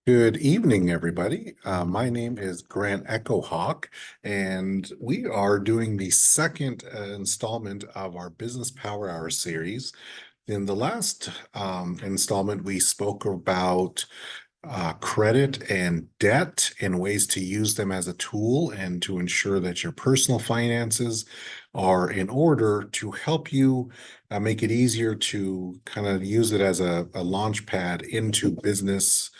Good evening, everybody. My name is Grant Echo Hawk, and we are doing the second installment of our Business Power Hour series. In the last installment, we spoke about credit and debt and ways to use them as a tool and to ensure that your personal finances are in order to help you make it easier to kind of use it as a launch pad into business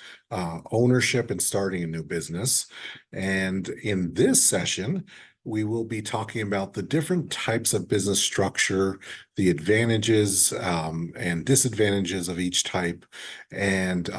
ownership and starting a new business. And in this session, we will be talking about the different types of business structure, the advantages and disadvantages of each type, and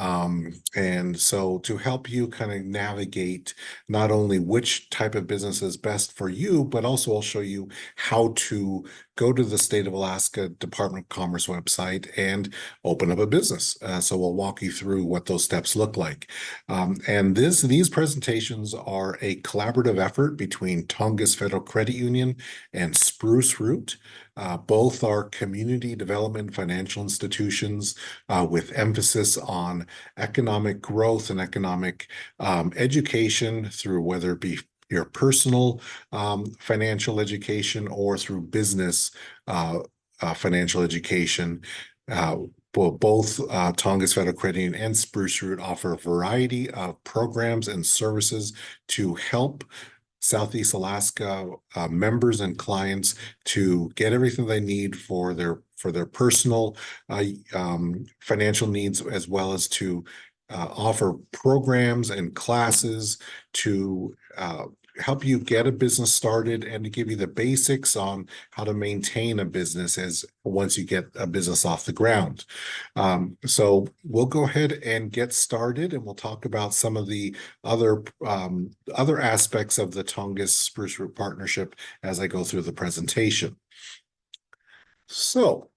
so to help you kind of navigate not only which type of business is best for you, but also I'll show you how to go to the State of Alaska Department of Commerce website and open up a business. So we'll walk you through what those steps look like. And these presentations are a collaborative effort between Tongass Federal Credit Union and Spruce Root. Both are community development financial institutions with emphasis on economic growth and economic education through whether it be your personal financial education or through business financial education. Well, both Tongass Federal Credit Union and Spruce Root offer a variety of programs and services to help Southeast Alaska members and clients to get everything they need for their personal financial needs, as well as to offer programs and classes to help you get a business started and to give you the basics on how to maintain a business as once you get a business off the ground. So we'll go ahead and get started, and we'll talk about some of the other aspects of the Tongass Spruce Root partnership as I go through the presentation. So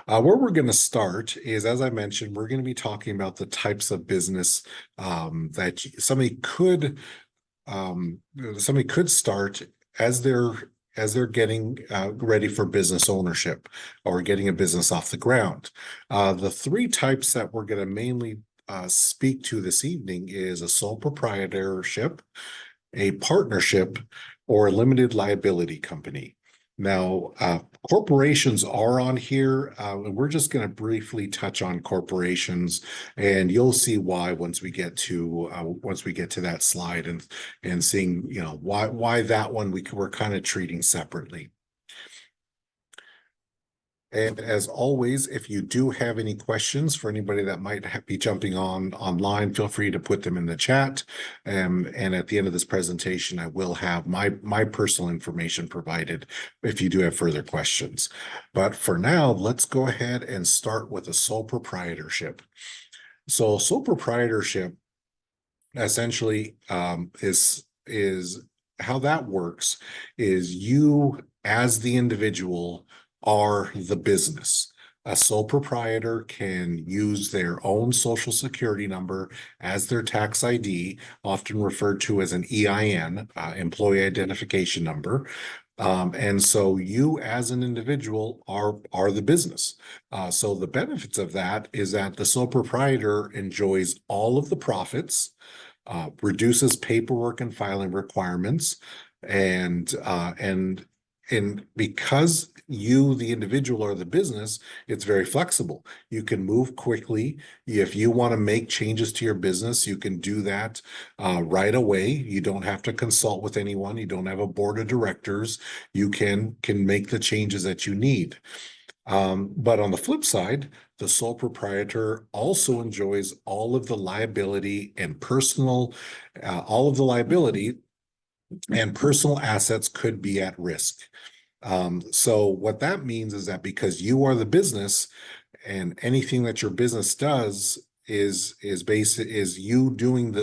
where we're going to start is, as I mentioned, we're going to be talking about the types of business that somebody could start as they're getting ready for business ownership or getting a business off the ground. The three types that we're going to mainly speak to this evening is a sole proprietorship, a partnership, or a limited liability company. Now, corporations are on here. And we're just going to briefly touch on corporations, and you'll see why once we get to that slide and seeing why that one we're kind of treating separately. And as always, if you do have any questions for anybody that might be jumping online, feel free to put them in the chat. And at the end of this presentation, I will have my personal information provided if you do have further questions. But for now, let's go ahead and start with a sole proprietorship. So sole proprietorship essentially is how that works is you as the individual are the business. A sole proprietor can use their own social security number as their tax ID, often referred to as an EIN, employee identification number. And so you as an individual are the business. So the benefits of that is that the sole proprietor enjoys all of the profits, reduces paperwork and filing requirements, and because you, the individual, are the business, it's very flexible. You can move quickly. If you want to make changes to your business, you can do that right away. You don't have to consult with anyone. You don't have a board of directors. You can make the changes that you need. But on the flip side, the sole proprietor also enjoys all of the liability and personal assets could be at risk. So what that means is that because you are the business and anything that your business does is you doing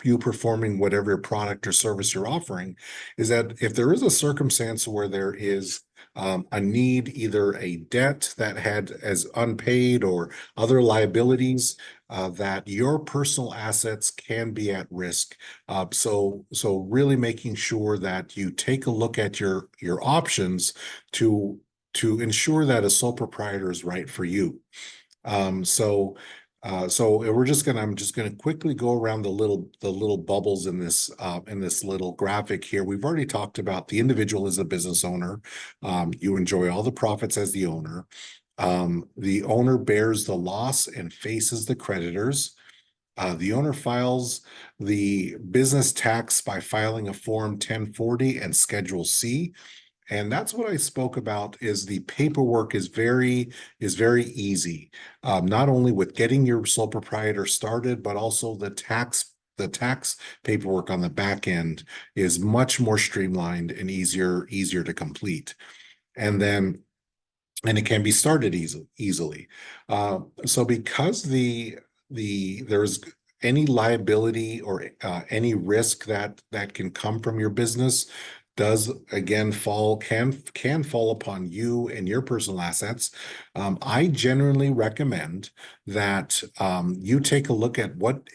you performing whatever product or service you're offering, is that if there is a circumstance where there is a need, either a debt that had as unpaid or other liabilities, that your personal assets can be at risk. So really making sure that you take a look at your options to ensure that a sole proprietor is right for you. So So I'm just gonna quickly go around the little bubbles in this little graphic here. We've already talked about the individual as a business owner. You enjoy all the profits as the owner. The owner bears the loss and faces the creditors. The owner files the business tax by filing a Form 1040 and Schedule C. And that's what I spoke about is the paperwork is very easy. Not only with getting your sole proprietor started, but also the tax paperwork on the back end is much more streamlined and easier to complete. And then and it can be started easily. So because there's any liability or any risk that can come from your business does again can fall upon you and your personal assets. I generally recommend that you take a look at what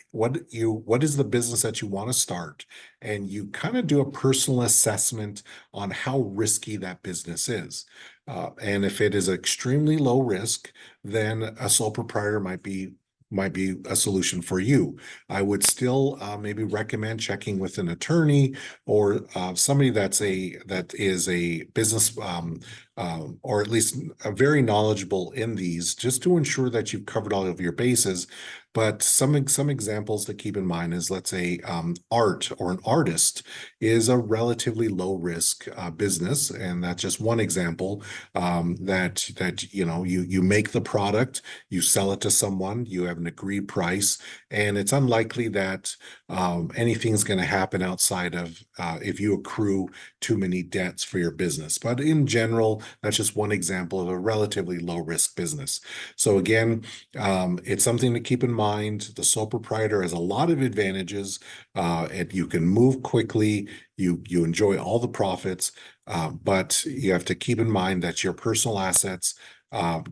is the business that you want to start, and you kind of do a personal assessment on how risky that business is. And if it is extremely low risk, then a sole proprietor might be a solution for you. I would still maybe recommend checking with an attorney or somebody that is a business or at least very knowledgeable in these, just to ensure that you've covered all of your bases. But some examples to keep in mind is, let's say, art or an artist is a relatively low risk business, and that's just one example. That you know you make the product, you sell it to someone, you have an agreed price, and it's unlikely that anything's going to happen outside of if you accrue too many debts for your business. But in general, that's just one example of a relatively low risk business. So again, it's something to keep in mind. The sole proprietor has a lot of advantages. And you can move quickly. You enjoy all the profits, but you have to keep in mind that your personal assets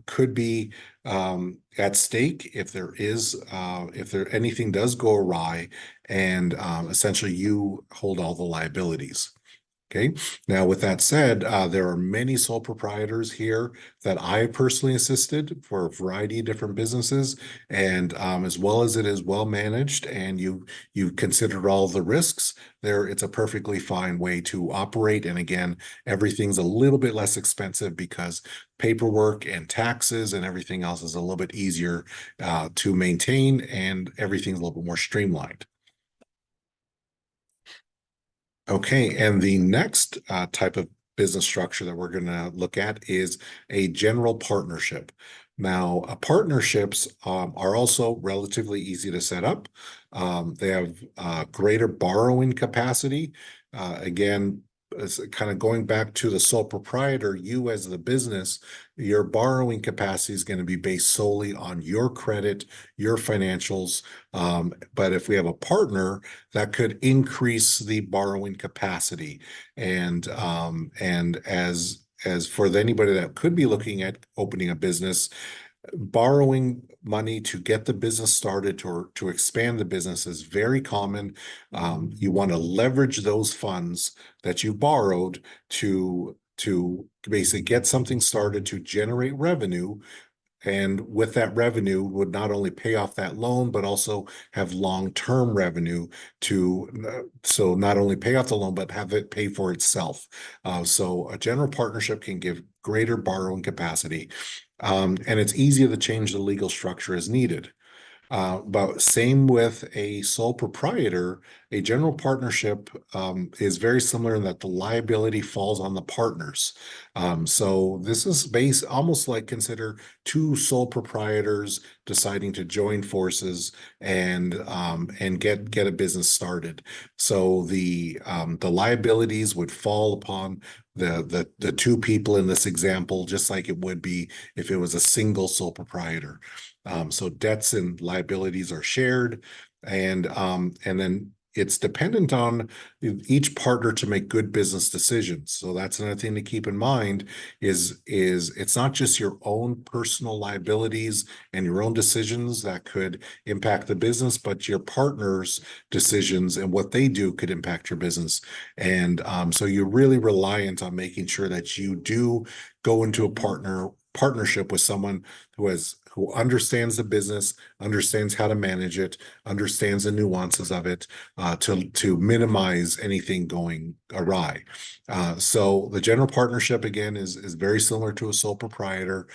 could be at stake if there anything does go awry, and essentially you hold all the liabilities. Okay. Now, with that said, there are many sole proprietors here that I personally assisted for a variety of different businesses, and as well as it is well managed, and you've considered all the risks there, it's a perfectly fine way to operate. And again, everything's a little bit less expensive because paperwork and taxes and everything else is a little bit easier to maintain, and everything's a little bit more streamlined. Okay, and the next type of business structure that we're going to look at is a general partnership. Now, partnerships are also relatively easy to set up. They have greater borrowing capacity. Again, it's kind of going back to the sole proprietor, you as the business, your borrowing capacity is going to be based solely on your credit, your financials. But if we have a partner, that could increase the borrowing capacity. And as for anybody that could be looking at opening a business, borrowing money to get the business started or to expand the business is very common. You want to leverage those funds that you borrowed to basically get something started to generate revenue. And with that revenue would not only pay off that loan, but also have long-term revenue so not only pay off the loan, but have it pay for itself. So a general partnership can give greater borrowing capacity. And it's easier to change the legal structure as needed. But same with a sole proprietor, a general partnership is very similar in that the liability falls on the partners. So this is based almost like consider two sole proprietors deciding to join forces and get a business started. So the liabilities would fall upon the two people in this example, just like it would be if it was a single sole proprietor. So debts and liabilities are shared, and then it's dependent on each partner to make good business decisions. So that's another thing to keep in mind is it's not just your own personal liabilities and your own decisions that could impact the business, but your partner's decisions and what they do could impact your business. And so you're really reliant on making sure that you do go into a partnership with someone who understands the business, understands how to manage it, understands the nuances of it, to minimize anything going awry. So the general partnership again is very similar to a sole proprietor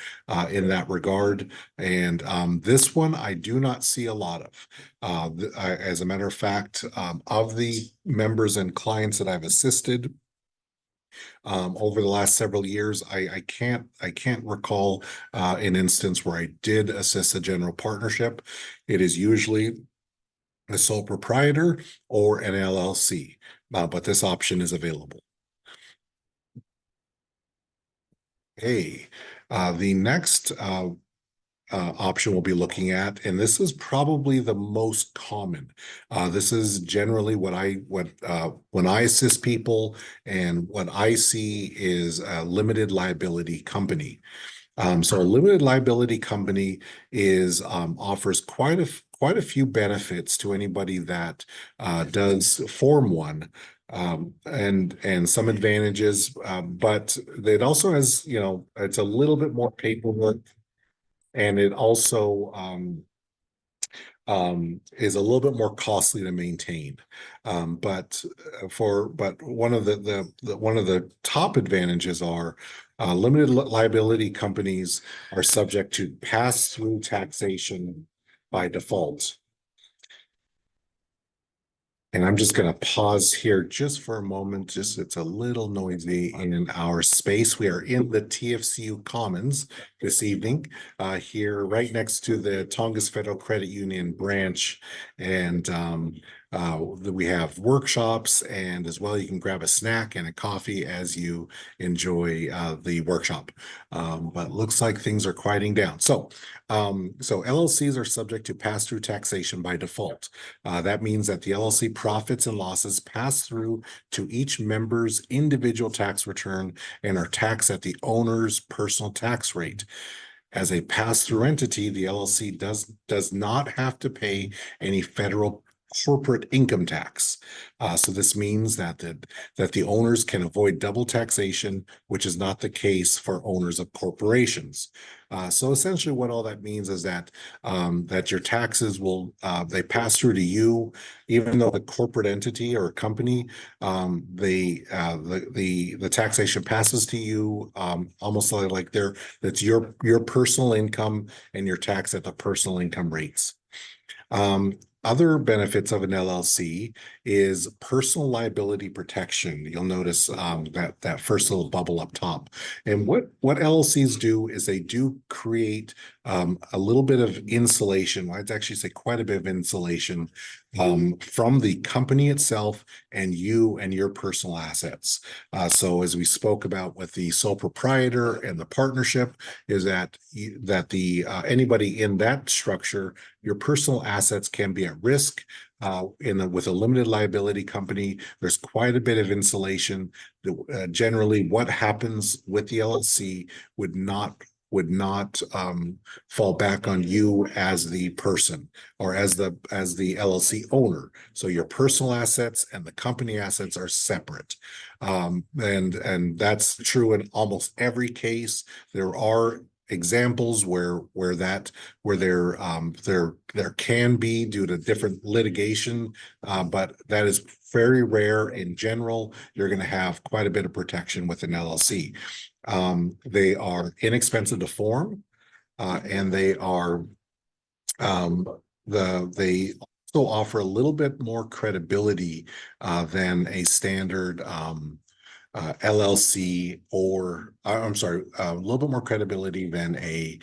in that regard. And this one I do not see a lot of. As a matter of fact, of the members and clients that I've assisted over the last several years, I can't recall an instance where I did assist a general partnership. It is usually a sole proprietor or an LLC, but this option is available. Hey, the next option we'll be looking at, and this is probably the most common. This is generally what when I assist people, and what I see is a limited liability company. So a limited liability company is offers quite a few benefits to anybody that does form one. And some advantages, but it also has, it's a little bit more paperwork, and it also is a little bit more costly to maintain. But one of the top advantages are limited liability companies are subject to pass-through taxation by default. And I'm just going to pause here just for a moment. Just it's a little noisy in our space. We are in the TFCU Commons this evening, here right next to the Tongass Federal Credit Union branch. And we have workshops, and as well, you can grab a snack and a coffee as you enjoy the workshop. But looks like things are quieting down. So LLCs are subject to pass-through taxation by default. That means that the LLC profits and losses pass through to each member's individual tax return and are taxed at the owner's personal tax rate. As a pass-through entity, the LLC does not have to pay any federal corporate income tax. So this means that the owners can avoid double taxation, which is not the case for owners of corporations. So essentially what all that means is that that your taxes will they pass through to you, even though the corporate entity or company, the taxation passes to you, almost like that's your personal income, and you're taxed at the personal income rates. Other benefits of an LLC is personal liability protection. You'll notice that first little bubble up top. And what LLCs do is they do create a little bit of insulation. I'd actually say quite a bit of insulation from the company itself and you and your personal assets. So as we spoke about with the sole proprietor and the partnership, is that anybody in that structure, your personal assets can be at risk. With a limited liability company, there's quite a bit of insulation. Generally, what happens with the LLC would not fall back on you as the person or as the LLC owner. So your personal assets and the company assets are separate. And that's true in almost every case. There are examples where there can be, due to different litigation, but that is very rare. In general, you're going to have quite a bit of protection with an LLC. They are inexpensive to form, and they are they also offer a little bit more credibility than a standard LLC, or I'm sorry, a little bit more credibility than a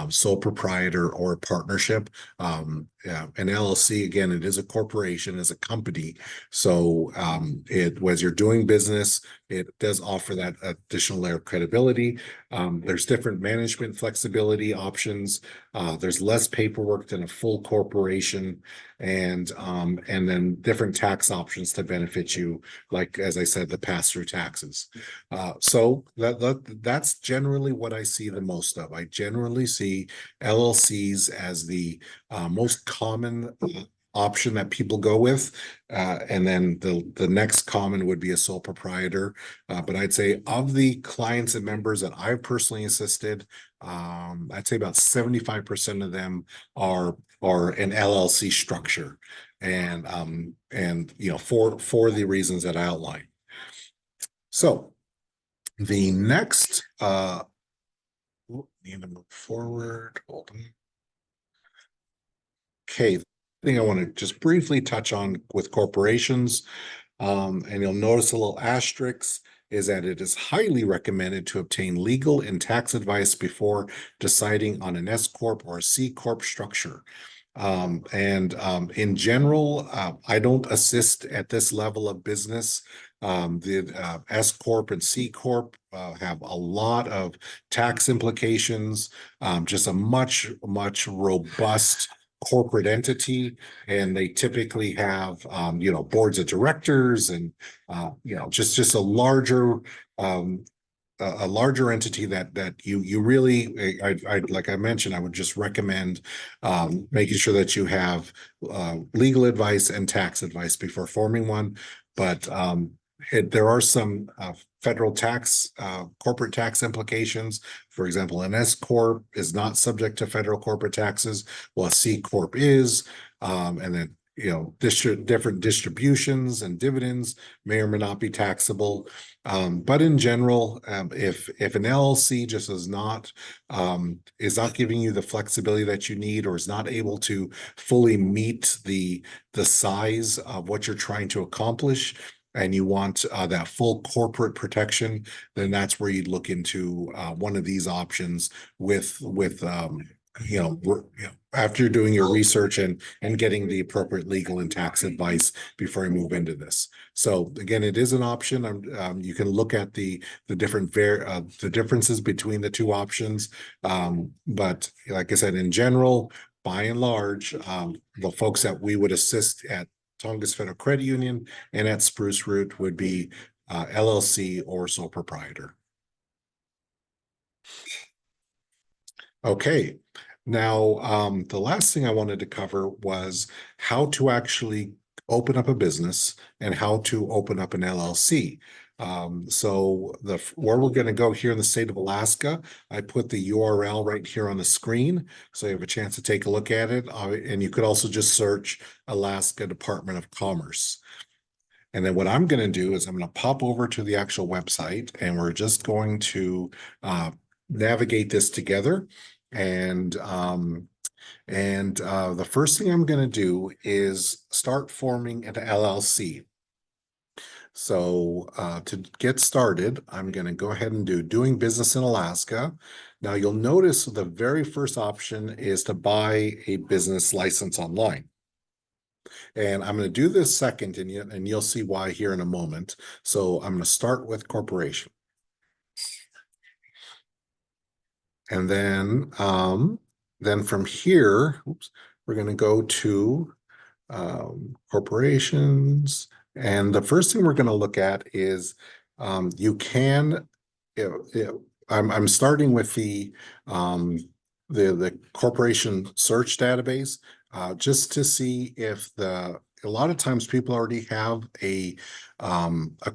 sole proprietor or a partnership. An LLC, again, it is a corporation, is a company. So as you're doing business, it does offer that additional layer of credibility. There's different management flexibility options. There's less paperwork than a full corporation, and then different tax options to benefit you, like, as I said, the pass-through taxes. So that's generally what I see the most of. I generally see LLCs as the most common option that people go with, and then the next common would be a sole proprietor. But I'd say of the clients and members that I've personally assisted, I'd say about 75% of them are an LLC structure, and for the reasons that I outlined. So the next need to move forward. Hold on. Okay, thing I want to just briefly touch on with corporations, and you'll notice a little asterisk, is that it is highly recommended to obtain legal and tax advice before deciding on an S Corp or a C Corp structure. And in general, I don't assist at this level of business. The S Corp and C Corp have a lot of tax implications, just a much robust corporate entity, and they typically have boards of directors and just a larger entity that you really, I like I mentioned, I would just recommend making sure that you have legal advice and tax advice before forming one. But there are some federal tax, corporate tax implications. For example, an S Corp is not subject to federal corporate taxes, while a C Corp is. And then, different distributions and dividends may or may not be taxable. But in general, if an LLC just is not giving you the flexibility that you need, or is not able to fully meet the size of what you're trying to accomplish, and you want that full corporate protection, then that's where you'd look into one of these options with after doing your research and getting the appropriate legal and tax advice before you move into this. So again, it is an option. You can look at the differences between the two options. But like I said, in general, by and large, the folks that we would assist at Tongass Federal Credit Union and at Spruce Root would be LLC or sole proprietor. Okay, now the last thing I wanted to cover was how to actually open up a business and how to open up an LLC. So where we're going to go here in the state of Alaska, I put the URL right here on the screen, so you have a chance to take a look at it. And you could also just search Alaska Department of Commerce. And then what I'm going to do is I'm going to pop over to the actual website, and we're just going to navigate this together. And the first thing I'm going to do is start forming an LLC. So to get started, I'm going to go ahead and do doing business in Alaska. Now you'll notice the very first option is to buy a business license online. And I'm going to do this second, and you'll see why here in a moment. So I'm going to start with corporation. And then from here, we're going to go to corporations. And the first thing we're going to look at is you can, I'm starting with the corporation search database just to see if a lot of times people already have a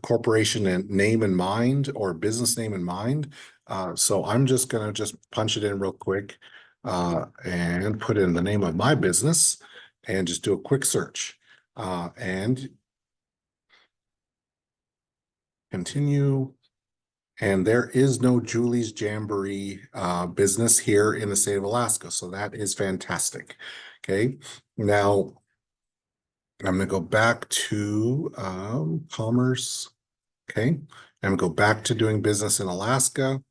corporation name in mind or business name in mind. So I'm just going to punch it in real quick and put in the name of my business and just do a quick search and continue. And there is no Julie's Jamboree business here in the state of Alaska. So that is fantastic. Okay. Now I'm going to go back to commerce. Okay. I'm going to go back to doing business in Alaska.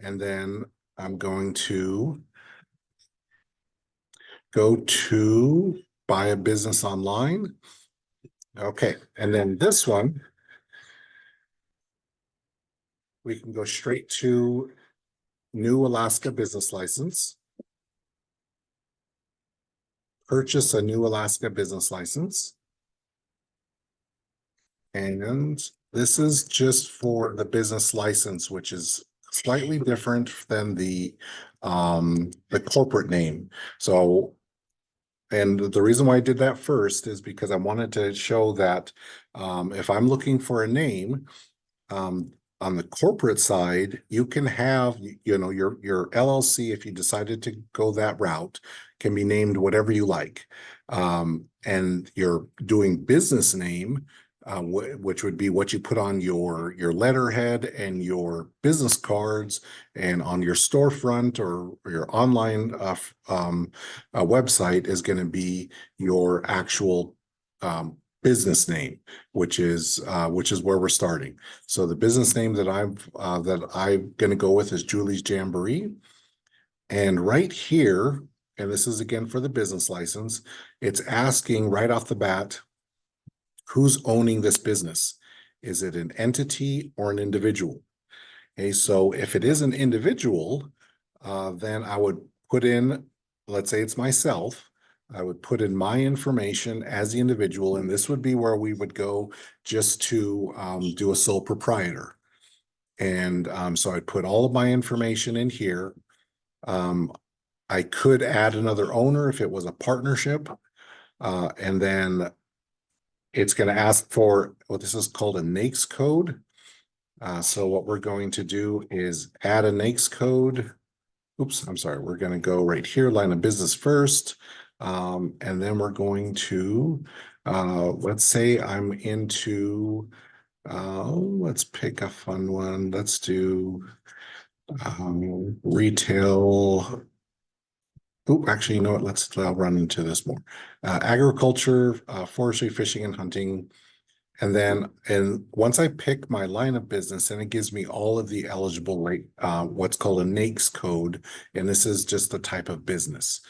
And then I'm going to go to buy a business online. Okay. And then this one, we can go straight to new Alaska business license. Purchase a new Alaska business license. And this is just for the business license, which is slightly different than the corporate name. So, and the reason why I did that first is because I wanted to show that if I'm looking for a name, on the corporate side, you can have, your LLC, if you decided to go that route, can be named whatever you like. And your doing business name, which would be what you put on your letterhead and your business cards and on your storefront or your online website, is going to be your actual business name, which is where we're starting. So the business name that I'm going to go with is Julie's Jamboree. And right here, and this is again for the business license, it's asking right off the bat, who's owning this business? Is it an entity or an individual? Okay, so if it is an individual, then I would put in, let's say it's myself, I would put in my information as the individual, and this would be where we would go just to do a sole proprietor. And so I'd put all of my information in here. I could add another owner if it was a partnership, and then it's going to ask for what this is called a NAICS code. So what we're going to do is add a NAICS code. Oops, I'm sorry. We're going to go right here, line of business first. And then we're going to, let's say I'm into, let's pick a fun one. Let's do retail. Oh, actually, you know what? Let's run into this more. Agriculture, forestry, fishing, and hunting. And once I pick my line of business, and it gives me all of the eligible rate, what's called a NAICS code, and this is just the type of business.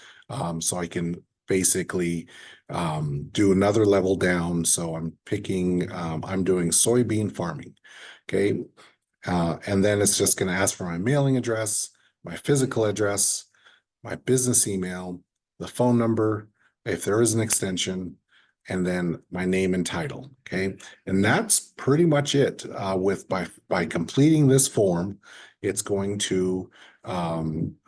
So I can basically do another level down. So I'm picking, I'm doing soybean farming. Okay. And then it's just going to ask for my mailing address, my physical address, my business email, the phone number, if there is an extension, and then my name and title. Okay. And that's pretty much it. By completing this form, it's going to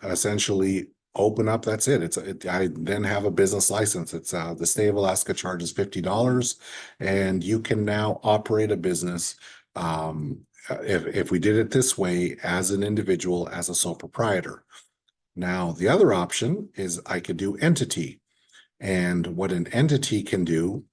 essentially open up. That's it. I then have a business license. It's the state of Alaska charges $50, and you can now operate a business. If we did it this way as an individual, as a sole proprietor. Now, the other option is I could do entity. And what an entity can do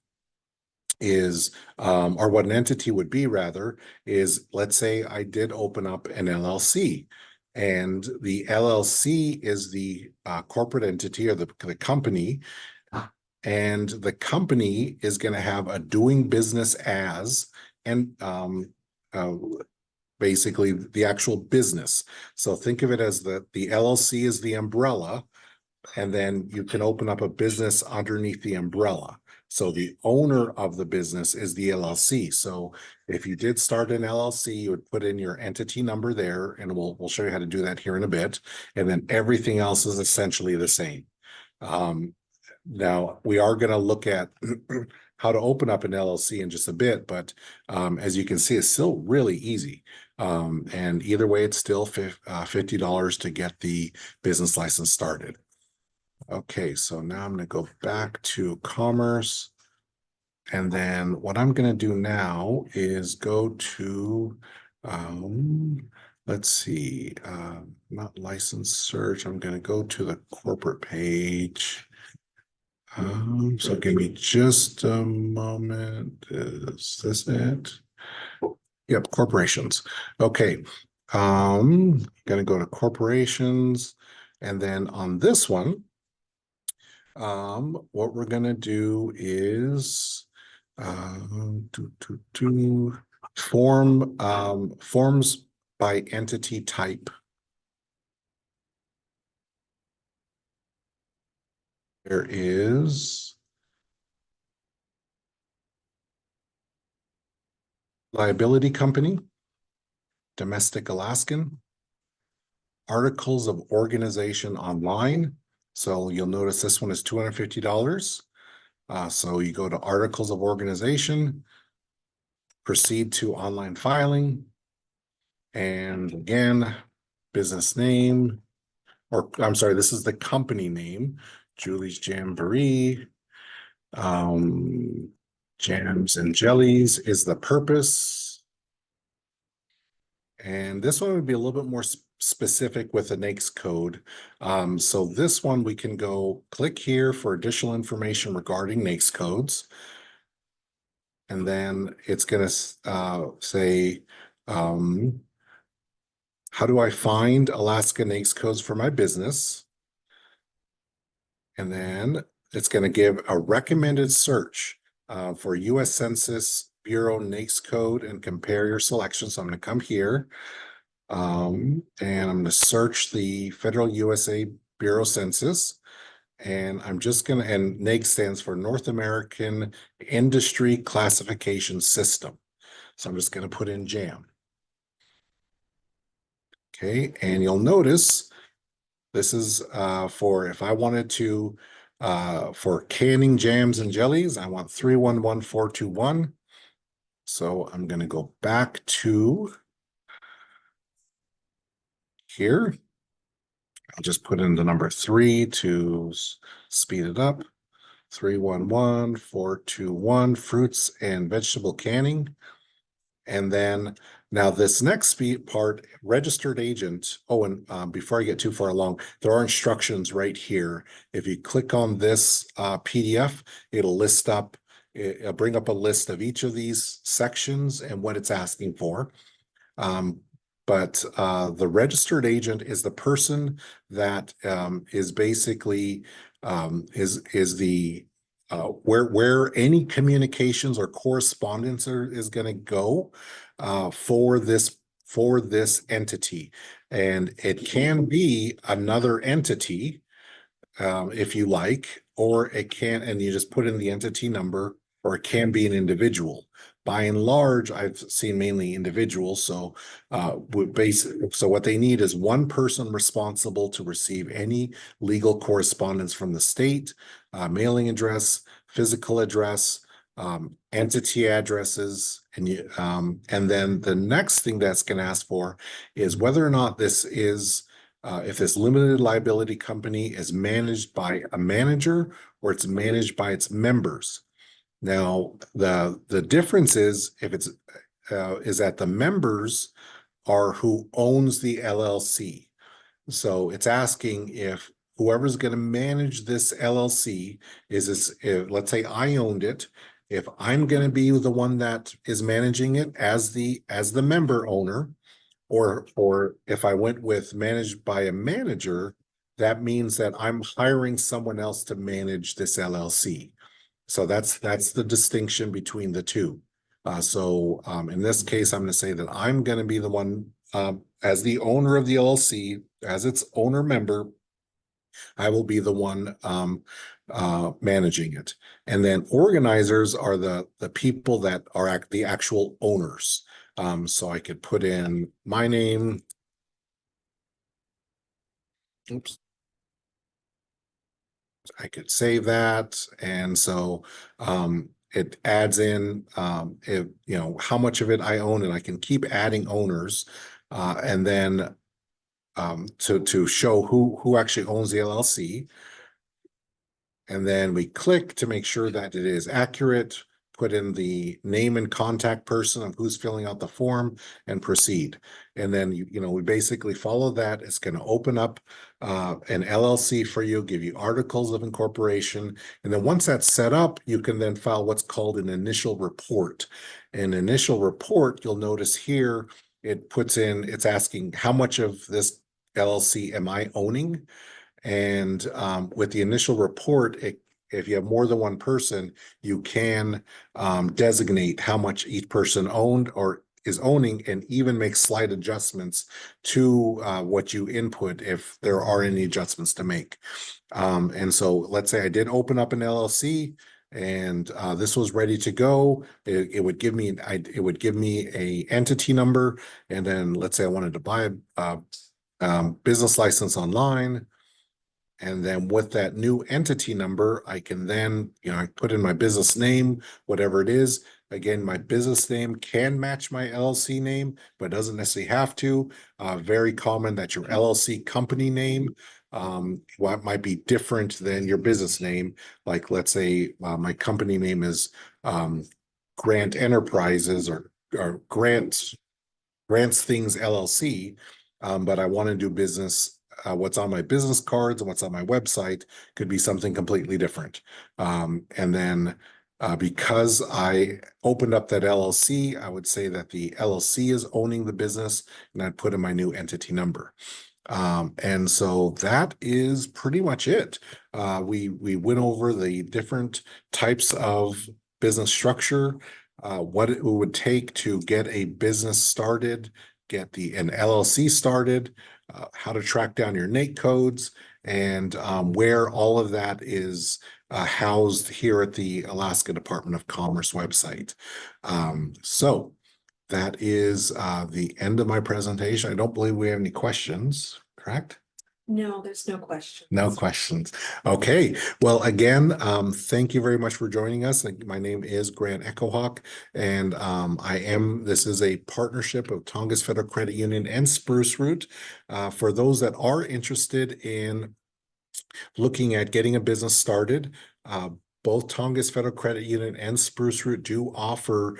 is, or what an entity would be rather, is let's say I did open up an LLC. And the LLC is the corporate entity or the company. And the company is going to have a doing business as, and basically the actual business. So think of it as the LLC is the umbrella, and then you can open up a business underneath the umbrella. So the owner of the business is the LLC. So if you did start an LLC, you would put in your entity number there, and we'll show you how to do that here in a bit. And then everything else is essentially the same. Now we are going to look at how to open up an LLC in just a bit, but as you can see, it's still really easy. And either way, it's still $50 to get the business license started. Okay, so now I'm going to go back to commerce. And then what I'm going to do now is go to, let's see, not license search. I'm going to go to the corporate page. So give me just a moment. Is this it? Yep, corporations. Okay. Gonna go to corporations, and then on this one, what we're gonna do is forms by entity type. There is liability company, domestic Alaskan, articles of organization online. So you'll notice this one is $250. So you go to articles of organization, proceed to online filing, and again, business name, or I'm sorry, this is the company name, Julie's Jamboree. Jams and jellies is the purpose. And this one would be a little bit more specific with the NAICS code. So this one, we can go click here for additional information regarding NAICS codes. And then it's going to say, how do I find Alaska NAICS codes for my business? And then it's going to give a recommended search for U.S. Census Bureau NAICS code and compare your selection. So I'm going to come here and I'm going to search the Federal USA Bureau Census. And I'm just going to, and NAICS stands for North American Industry Classification System. So I'm just going to put in JAM. Okay, and you'll notice this is for if I wanted to, for canning jams and jellies, I want 311421. So I'm going to go back to here. I'll just put in the number 3 to speed it up. 311421, fruits and vegetable canning. And then now this next part, registered agent. Oh, and before I get too far along, there are instructions right here. If you click on this PDF, it'll bring up a list of each of these sections and what it's asking for. But the registered agent is the person that is basically is the where any communications or correspondence is going to go for this entity, and it can be another entity if you like, or it can, and you just put in the entity number, or it can be an individual. By and large, I've seen mainly individuals. So, so what they need is one person responsible to receive any legal correspondence from the state, mailing address, physical address, entity addresses, and then the next thing that's going to ask for is whether or not this is if this limited liability company is managed by a manager or it's managed by its members. Now, the difference is if it's is that the members are who owns the LLC. So it's asking if whoever's going to manage this LLC is this, let's say I owned it. If I'm going to be the one that is managing it as the member owner, or if I went with managed by a manager, that means that I'm hiring someone else to manage this LLC. So that's the distinction between the two. So in this case, I'm going to say that I'm going to be the one as the owner of the LLC, as its owner member, I will be the one managing it. And then organizers are the people that are the actual owners. So I could put in my name. Oops. I could save that. And so it adds in how much of it I own, and I can keep adding owners. And then to show who actually owns the LLC. And then we click to make sure that it is accurate, put in the name and contact person of who's filling out the form, and proceed. And then, we basically follow that. It's going to open up an LLC for you, give you articles of incorporation. And then once that's set up, you can then file what's called an initial report. An initial report, you'll notice here, it's asking how much of this LLC am I owning? And with the initial report, if you have more than one person, you can designate how much each person owned or is owning, and even make slight adjustments to what you input if there are any adjustments to make. And so let's say I did open up an LLC and this was ready to go. It would give me a entity number, and then let's say I wanted to buy a business license online. And then with that new entity number, I can then, I put in my business name, whatever it is. Again, my business name can match my LLC name, but doesn't necessarily have to. Very common that your LLC company name might be different than your business name. Like, let's say my company name is Grant Enterprises or Grant Grants Things LLC, but I want to do business. What's on my business cards and what's on my website could be something completely different. And then because I opened up that LLC, I would say that the LLC is owning the business, and I'd put in my new entity number. And so that is pretty much it. We went over the different types of business structure, what it would take to get a business started, get an LLC started, how to track down your NAIC codes, and where all of that is housed here at the Alaska Department of Commerce website. So that is the end of my presentation. I don't believe we have any questions, correct? No, there's no question. No questions. Okay. Well, again, thank you very much for joining us. My name is Grant Echohawk, and this is a partnership of Tongass Federal Credit Union and Spruce Root. For those that are interested in looking at getting a business started, both Tongass Federal Credit Union and Spruce Root do offer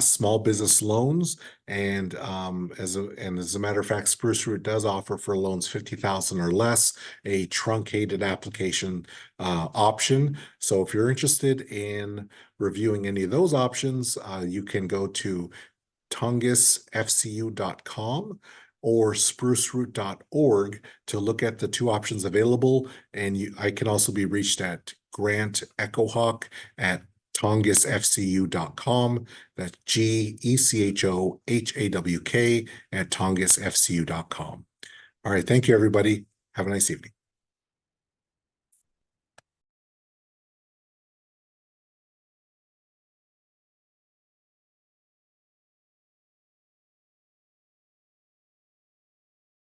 small business loans, and as a matter of fact, Spruce Root does offer for loans 50,000 or less a truncated application option. So if you're interested in reviewing any of those options, you can go to tongassfcu.com or spruceroot.org to look at the two options available. And I can also be reached at Grant Echohawk at tongassfcu.com. That's GECHOHAWK at tongassfcu.com. All right. Thank you, everybody. Have a nice evening.